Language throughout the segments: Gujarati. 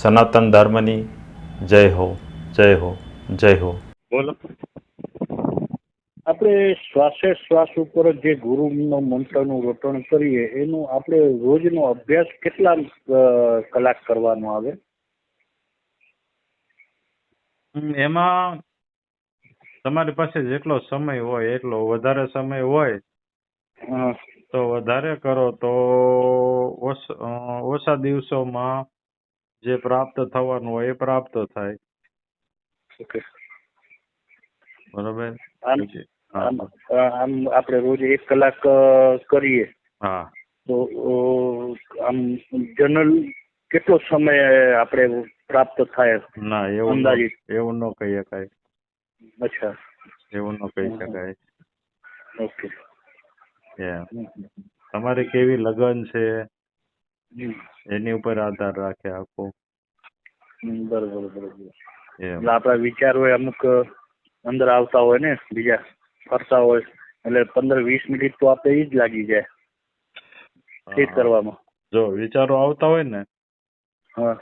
સનાતન ધર્મની જય હો, જય હો, જય હો. બોલો. આપણે શ્વાસે શ્વાસ ઉપર જે ગુરુનો મંત્રનું રટણ કરીએ એનું આપણે રોજનો અભ્યાસ કેટલા કલાક કરવાનો આવે? એમાં તમારી પાસે જેટલો સમય હોય એટલો, વધારે સમય હોય હા. તો વધારે કરો તો ઓછા દિવસોમાં જે પ્રાપ્ત થવાનું હોય એ પ્રાપ્ત થાય. ઓકે. બરોબર. આમ પછી હા આમ આપણે રોજ 1 કલાક કરીએ હા તો આમ જનરલ કેટલો સમય આપણે પ્રાપ્ત થાય ના એવું અંદાજિત? એવું ન કહી શકાય. અચ્છા. એવું ન કહી શકાય. ઓકે. એમ તમારી કેવી લગન છે હમ. એની ઉપર આધાર રાખે આખો. બરોબર બરોબર. એમ એટલે આપણા વિચાર હોય અમુક અંદર આવતા હોય ને, બીજા ફરતા હોય, એટલે 15-20 મિનિટ તો આપણે ઈ જ લાગી જાય ઠીક કરવામાં. જો વિચારો આવતા હોય ને હા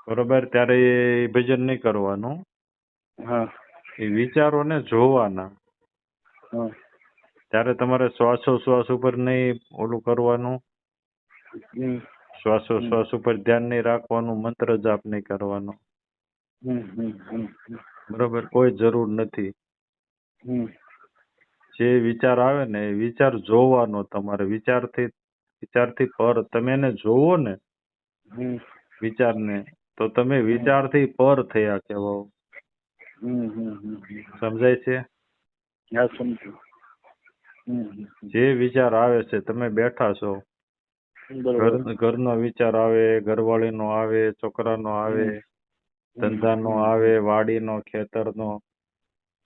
બરોબર, ત્યારે એ ભજન નહીં કરવાનું. હા એ વિચારોને જોવાના. હા. ત્યારે તમારે શ્વાસોશ્વાસ ઉપર નહીં ઓલું કરવાનું, હમ શ્વાસોશ્વાસ ઉપર ધ્યાન નહીં રાખવાનું, મંત્ર જાપ નહીં કરવાનો. હમ હમ હમ બરોબર, કોઈ જરૂર નથી. હમ જે વિચાર આવે ને એ વિચાર જોવાનો તમારે. વિચારથી પર તમે એને જોવો ને હમ વિચારને, તો તમે વિચારથી પર થયા કહેવાઓ. હમ હમ હમ. સમજાય છે? હા સમજુ. હમ જે વિચાર આવે છે, તમે બેઠા છો, બરોબર. ઘરનો વિચાર આવે, ઘરવાળીનો આવે, છોકરાનો આવે, ધંધાનો આવે, વાડીનો, ખેતરનો,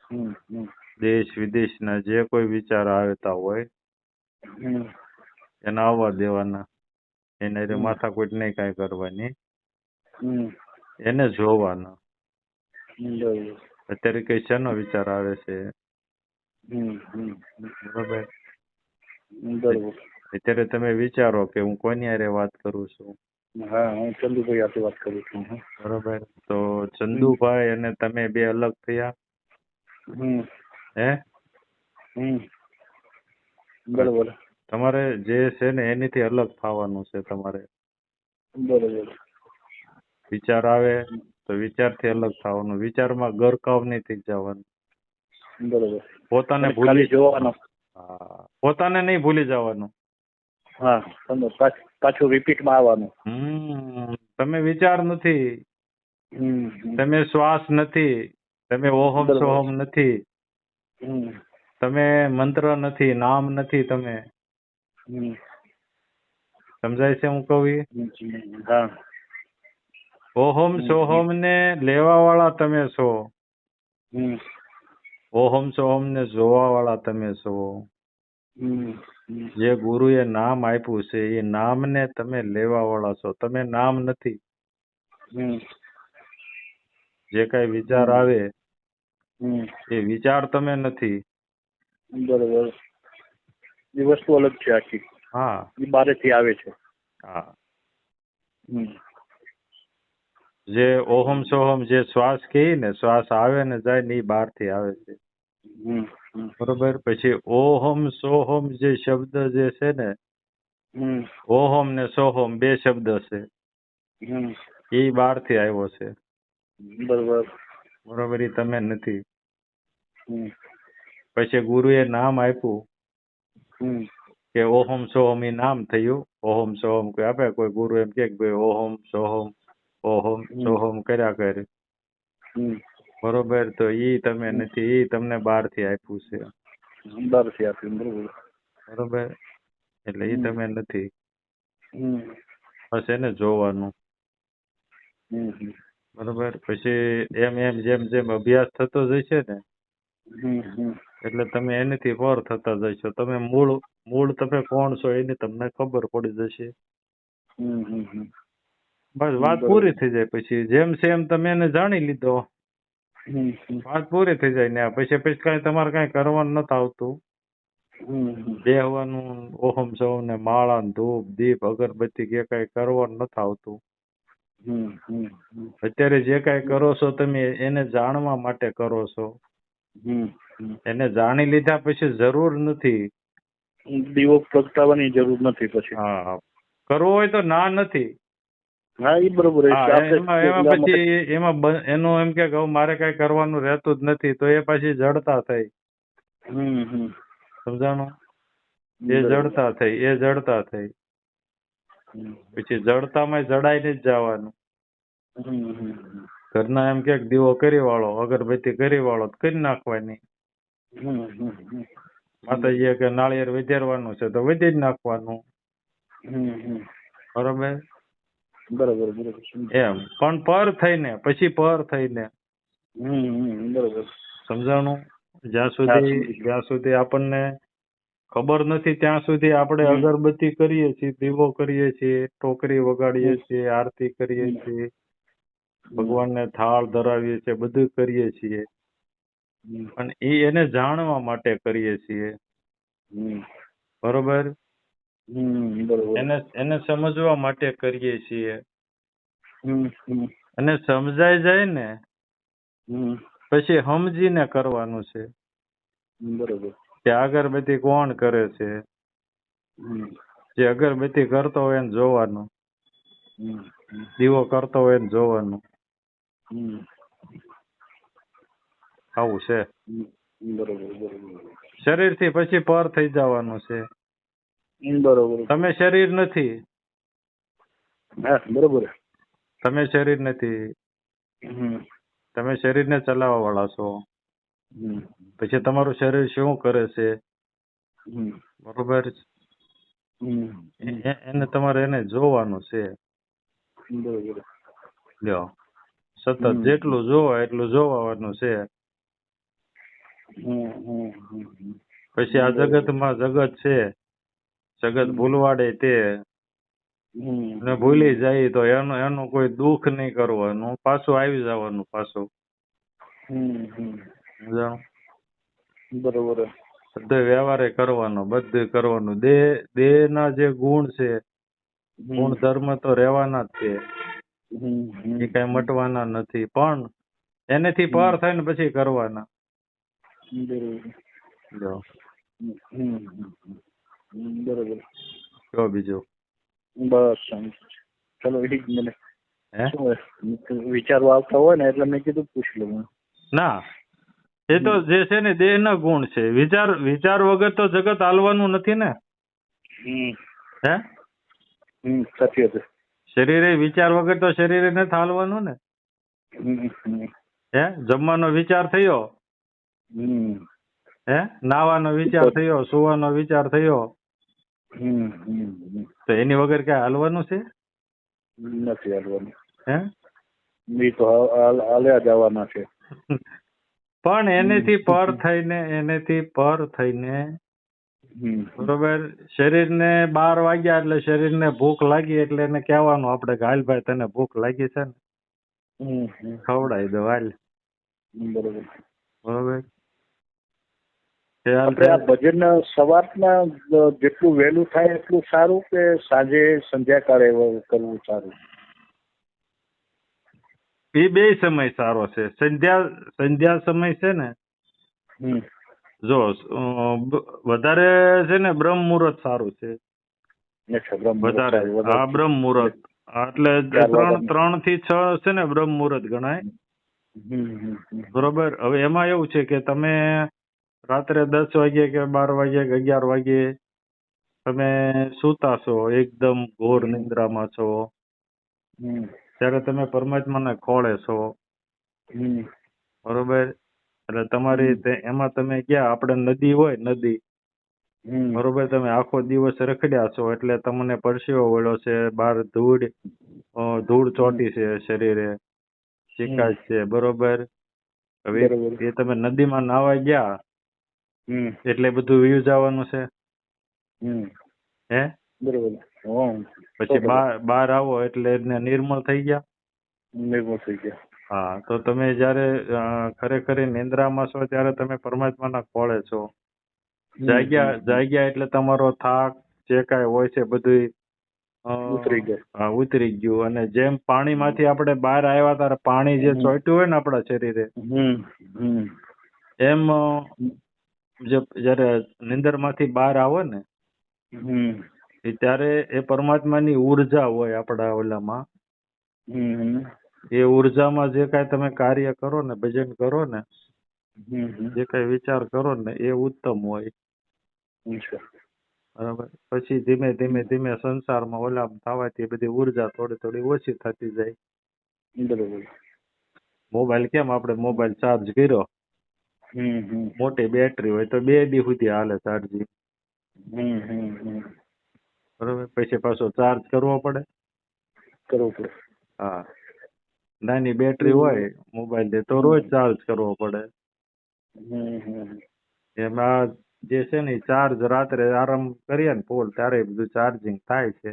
હમ હમ દેશ વિદેશના જે કોઈ વિચાર આવતા હોય હમ એને આવવા દેવાના. એને માથાકૂટ નહીં કાંઈ કરવાની. હમ એને જોવાના. બરોબર. અત્યારે કઈ શેનો વિચાર આવે છે? હમ હમ બરોબર. બરોબર. અત્યારે તમે વિચારો કે હું કોની હારે વાત કરું છું. હા, હું ચંદુભાઈ સાથે વાત કરું છું. બરોબર. તો ચંદુભાઈ અને તમે બે અલગ થયા? હમ હે? હમ બરોબર. તમારે જે છે ને એનીથી અલગ થવાનું છે તમારે. બરોબર. વિચાર આવે તો વિચારથી અલગ થવાનું. વિચારમાં ગરકાવ નહીં થઈ જવાનું. બરોબર. પોતાને ખાલી ભૂલી જોવાનો. હા, પોતાને નહીં ભૂલી જવાનું. હા, પાછું રિપીટમાં આવવાનું. તમે વિચાર નથી, હમ તમે શ્વાસ નથી, તમે ઓહમ બરોબર. સોહમ નથી, હમ તમે મંત્ર નથી, નામ નથી. તમે હમ સમજાય છે હું કહું એ? હા. ઓહમ સોહમ ને લેવા વાળા તમે છો. હમ ઓહમ સોહમ ને જોવા વાળા તમે છો. હમ જે ગુરુએ નામ આપ્યું છે એ નામને તમે લેવા વાળા છો. તમે નામ નથી. હમ જે કઈ વિચાર આવે હમ એ વિચાર તમે નથી. બરોબર. એ વસ્તુ અલગ છે આખી. હા એ બારેથી આવે છે. હા. હમ જે ઓહમ સોહમ જે શ્વાસ કહે ને, શ્વાસ આવે ને જાય ને એ બહારથી આવે છે. હમ હમ બરોબર. પછી ઓહમ સોહમ જે શબ્દ જે છે ને, હમ ઓહમ ને સોહમ બે શબ્દ છે. હમ એ બહારથી આવ્યો છે. બરોબર. બરોબર. એ તમે નથી. હમ પછી ગુરુએ નામ આપ્યું હમ કે ઓહમ સોહમ એ નામ થયું. ઓહમ સોહમ કોઈ આપે, કોઈ ગુરુ એમ કે ભાઈ ઓહમ સોહમ સોહમ કર્યા કરે. હમ બરોબર. તો ઈ તમે નથી. ઈ તમને બહારથી આપ્યું છે. બહારથી આપ્યું. બરોબર. બરોબર. એટલે ઈ તમે નથી. હમ બસ એને જોવાનું. હમ બરોબર. પછી એમ એમ જેમ જેમ અભ્યાસ થતો જશે ને હમ એટલે તમે એનાથી પર થતા જશો. તમે મૂળ તમે કોણ છો એની તમને ખબર પડી જશે. હમ બસ વાત પૂરી થઈ જાય. પછી જેમ છે એમ તમે એને જાણી લીધો, વાત પૂરી થઈ જાય ને. પછી કઈ તમારે કઈ કરવાનું નથી આવતું. બેહવાનું, ઓહમ સોહમ ને માળા, ધૂપ, દીપ, અગરબત્તી કે કઈ કરવાનું નથી આવતું. હમ હમ હમ અત્યારે જે કાંઈ કરો છો તમે એને જાણવા માટે કરો છો. હમ હમ. એને જાણી લીધા પછી જરૂર નથી. દીવો પ્રગટાવવાની જરૂર નથી પછી. હા, કરવો હોય તો ના નથી. હા એ બરોબર છે. હા, આપણે એમાં એમાં એટલા માટે પછી એનું એમ કે હવે મારે કઈ કરવાનું રહેતું જ નથી તો એ પછી જડતા થઈ. હમ હમ સમજાણું? એ બરોબર. જડતા થઈ. હમ પછી જડતામાં જડાઈને જ જવાનું. હમ હમ ઘરના એમ કે દીવો કરી વાળો, અગરબત્તી કરી વાળો તો કરી નાખવાની. હમ હમ હમ માતાજીએ કે નાળિયેર વિધેરવાનું છે તો વિધી જ નાખવાનું. હમ હમ બરોબર? બરોબર બરોબર એમ પણ પર થઈને બરોબર. સમજાણું? જ્યાં હા સમજી ગયો. સુધી આપણને ખબર નથી ત્યાં સુધી આપણે હમ અગરબત્તી કરીએ છીએ, દીવો કરીએ છીએ, ટોકરી વગાડીએ હમ છીએ, આરતી કરીએ હમ છીએ, હમ ભગવાનને થાળ ધરાવીએ છીએ, બધું કરીએ છીએ. હમ પણ એને જાણવા માટે કરીએ છીએ. હમ બરોબર? બરોબર. એને સમજવા માટે કરીએ છીએ. હમ હમ અને સમજાઈ જાય ને હમ પછી સમજીને કરવાનું છે બરોબર. કે અગરબત્તી કોણ કરે છે. હમ જે અગરબત્તી કરતો હોય એને જોવાનું, હમ હમ દીવો કરતો હોય એને જોવાનું. હમ આવું છે. બરોબર બરોબર. શરીરથી પછી પર થઈ જવાનું છે. બરોબર. તમે શરીર નથી. હા બરોબર. તમે શરીર નથી. હમ તમે શરીરને ચલાવવા વાળા છો. હમ પછી તમારું શરીર શું કરે છે. હમ બરોબર? હમ એને જોવાનું છે. બરોબર. લ્યો, સતત હમ જેટલું જોવાય એટલું જોવાનું છે. પછી આ જગતમાં જગત છે. જગત ભૂલવાડે તે ને ભૂલી જાય તો એનું કોઈ દુઃખ નહીં કરવાનું, પાછું આવી જવાનું પાછું. સમજાણું? બરોબર. બધો વ્યવહાર કરવાનો. દેહના જે ગુણ છે, ગુણ ધર્મ તો રહેવાના જ છે. એ કઈ મટવાના નથી. પણ એનેથી પાર થઈને પછી કરવાના. જો બરોબર. કયો બીજું? બસ શાંતિ. ચલો એ જ મને હે? શું વિચારો આવતા હોય ને એટલે મેં કીધું પૂછ લઉં. ના, એ તો જે છે ને દેહના ગુણ છે. વિચાર વગર તો જગત હાલવાનું નથી ને. હે? સાચી વાત. શરીરે વિચાર વગર તો શરીરે નથી હાલવાનું ને. હે? જમવાનો વિચાર થયો, હે? નાવાનો વિચાર થયો, સુવાનો વિચાર થયો, તો એની વગર ક્યાં હાલવાનું છે? નથી હાલવાનું. હે? એ તો હાલ્યા જવાના છે. પણ એનેથી પર થઈને બરોબર, શરીરને 12 વાગ્યા એટલે શરીરને ભૂખ લાગી એટલે એને કહેવાનું આપણે કે હાલ ભાઈ તને ભૂખ લાગી છે ને, ખવડાવી દો હાલ. બરોબર. બરોબર. આપણે આ ભજન સવારના જેટલું વહેલું થાય એટલું સારું કે સાંજે સંધ્યાકાળે કરવું સારું? એ બે સમય સારો છે. સંધ્યા સમય છે ને, જો વધારે છે ને બ્રહ્મ મુહૂર્ત સારું છે. વધારે હા, બ્રહ્મ મુહૂર્ત એટલે 3 થી 6 છે ને બ્રહ્મ મુહૂર્ત ગણાય. બરોબર. હવે એમાં એવું છે કે તમે રાત્રે 10 વાગે કે 12 વાગે કે 11 વાગે તમે સૂતા છો, એકદમ ઘોર નિંદ્રામાં છો, ત્યારે તમે પરમાત્માના ખોળે છો. બરોબર. એટલે તમારી એમાં તમે ક્યાં આપણે નદી હોય, નદી બરોબર, તમે આખો દિવસ રખડ્યા છો એટલે તમને પરસેવો વળ્યો છે, બહાર ધૂળ ચોટી છે શરીરે, ચીકાશ છે. બરોબર. હવે એ તમે નદીમાં નાહવા ગયા એટલે બધું વયું જવાનું છે. હે? બરોબર. પછી બહાર આવો એટલે એને નિર્મળ થઈ ગયા. હા, તો તમે જયારે ખરેખર નિંદ્રામાં છો ત્યારે તમે પરમાત્માના ખોળે છો. જાગ્યા એટલે તમારો થાક જે કાંઈ હોય છે બધું ઉતરી જાય. હા ઉતરી ગયું. અને જેમ પાણીમાંથી આપણે બહાર આવ્યા ત્યારે પાણી જે ચોંટ્યું હોય ને આપણા શરીરે એમ જયારે નિંદરમાંથી બહાર આવો ને ત્યારે એ પરમાત્માની ઉર્જા હોય આપણા ઓલામાં. એ ઉર્જામાં જે કાંઈ તમે કાર્ય કરો ને, ભજન કરો ને, જે કાંઈ વિચાર કરો ને એ ઉત્તમ હોય. બરાબર. પછી ધીમે ધીમે ધીમે સંસારમાં ઓલામ થવાથી બધી ઉર્જા થોડી થોડી ઓછી થતી જાય. બરોબર. મોબાઈલ કેમ આપણે મોબાઈલ ચાર્જ કર્યો, મોટી બેટરી હોય તો 2 દી સુધી હાલે ચાર્જિંગ. બરોબર. પછી પાછો ચાર્જ કરવો પડે. હા. નાની બેટરી હોય મોબાઈલ તો રોજ ચાર્જ કરવો પડે. એમાં જે છે ને ચાર્જ રાત્રે આરામ કરીએ ને ફૂલ ત્યારે બધું ચાર્જિંગ થાય છે.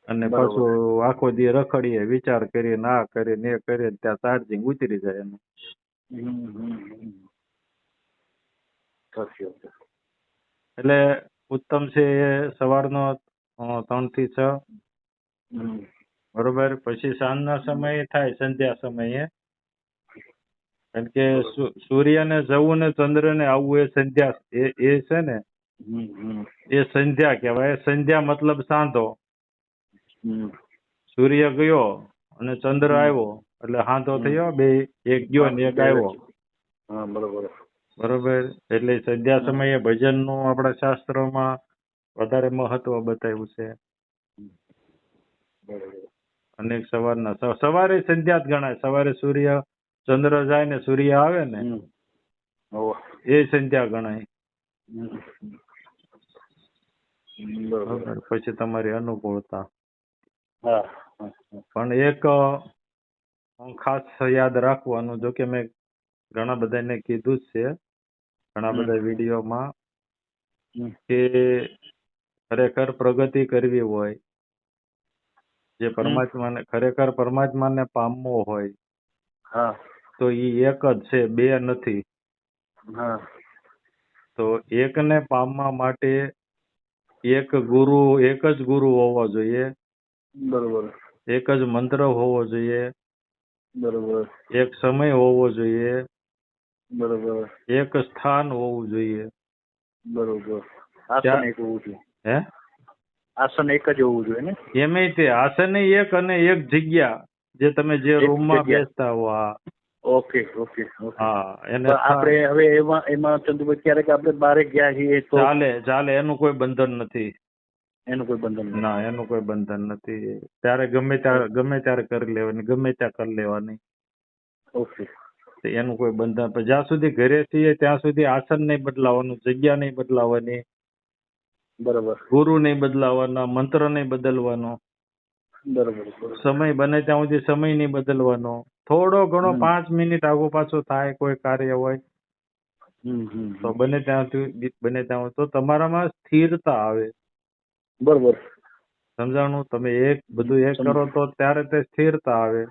અને પાછું આખો દી રખડીએ, વિચાર કરીને આ કરીને એ કરીએ ત્યાં ચાર્જિંગ ઉતરી જાય એનું. એટલે ઉત્તમ છે એ સવારનો 3 થી 6. બરોબર. પછી સાંજના સમયે થાય સંધ્યા સમયે. કારણ કે સૂર્ય ને જવું ને ચંદ્ર ને આવવું એ સંધ્યા એ છે ને એ સંધ્યા કહેવાય. સંધ્યા મતલબ સાંધો. સૂર્ય ગયો અને ચંદ્ર આવ્યો એટલે સાંધો થયો. 2 એક ગયો ને એક આવ્યો. બરોબર. એટલે સંધ્યા સમયે ભજનનું આપણા શાસ્ત્રોમાં વધારે મહત્વ બતાવ્યું છે. અનેક સવારે સંધ્યા જ ગણાય. સવારે સૂર્ય ચંદ્ર જાય ને સૂર્ય આવે ને એ સંધ્યા ગણાય. બરોબર. પછી તમારી અનુકૂળતા. પણ એક ખાસ યાદ રાખવાનું, જો કે મેં ઘણા બધાને કીધું જ છે ઘણા બધા વિડીયોમાં, કે ખરેખર પ્રગતિ કરવી હોય, જે ખરેખર પરમાત્માને પામવો હોય તો એ એક જ છે, 2 નથી. તો એકને પામવા માટે એક જ ગુરુ હોવો જોઈએ. બરોબર. એક જ મંત્ર હોવો જોઈએ. બરોબર. એક સમય હોવો જોઈએ. બરોબર. એક સ્થાન હોવું જોઈએ. બરોબર. આસન એક હોવું જોઈએ. હે? આસન એક જ હોવું જોઈએ ને? એમે તે આસન એક અને એક જગ્યા, જે તમે જે રૂમમાં બેસતા હો. ઓકે. હા. એને આપણે હવે એમાં ચંદુભાઈ ક્યારેક આપણે બહાર ગયા છીએ તો ચાલે. એનું કોઈ બંધન નથી. ના, એનું કોઈ બંધન નથી. ત્યારે ગમે ત્યારે કરી લેવાની, ગમે ત્યાં કરી લેવાની. ઓકે. એનું કોઈ બંધન. જ્યાં સુધી ઘરે છીએ ત્યાં સુધી આસન નહીં બદલાવાનું, જગ્યા નહીં બદલાવાની. બરોબર. ગુરુ નહીં બદલાવાના, મંત્ર નહીં બદલવાનો. બરોબર. સમય બને ત્યાં સુધી સમય નહીં બદલવાનો. થોડો ઘણો 5 મિનિટ આગો પાછો થાય કોઈ કાર્ય હોય તો બને ત્યાં તો તમારામાં સ્થિરતા આવે. બરોબર. સમજાણું? તમે બધું એક કરો તો ત્યારે તે સ્થિરતા આવે.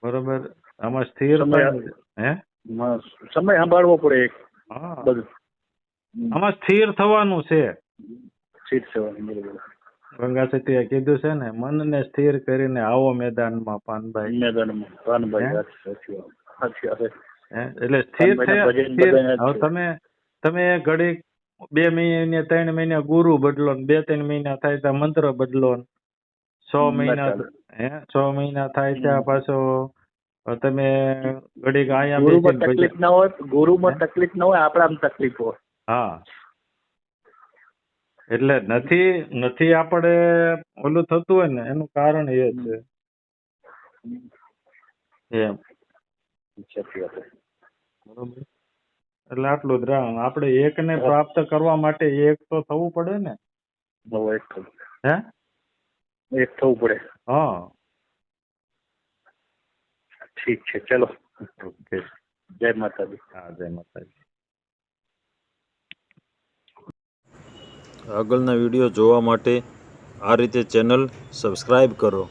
બરોબર. આમાં સ્થિરતા હે સમય સંભાળવો પડે. હા. આમાં સ્થિર થવાનું છે. ગંગા સતીએ કીધું છે ને, મનને સ્થિર કરીને આવો મેદાનમાં પાનભાઈ. એટલે સ્થિર થયા. તમે ઘડી 2 મહિને 3 મહિને ગુરુ બદલો, 2-3 મહિના થાય ત્યાં મંત્ર બદલો, 6 મહિના થાય ત્યાં પાછો તમે ઘડીક આયા તકલીફ ના હોય, ગુરુમાં તકલીફ ના હોય, આપણામાં તકલીફ હોય. હા. એટલે નથી આપણે ઓલું થતું હોય ને એનું કારણ એ છે. એમ. બરોબર. એટલે આટલું જ રામ. આપણે એકને પ્રાપ્ત કરવા માટે એક તો થવું પડે ને. હે? એક થવું પડે. હા. ઠીક છે. ચલો. ઓકે. જય માતાજી. હા, જય માતાજી. આગળના વિડીયો જોવા માટે આ રીતે ચેનલ સબસ્ક્રાઈબ કરો.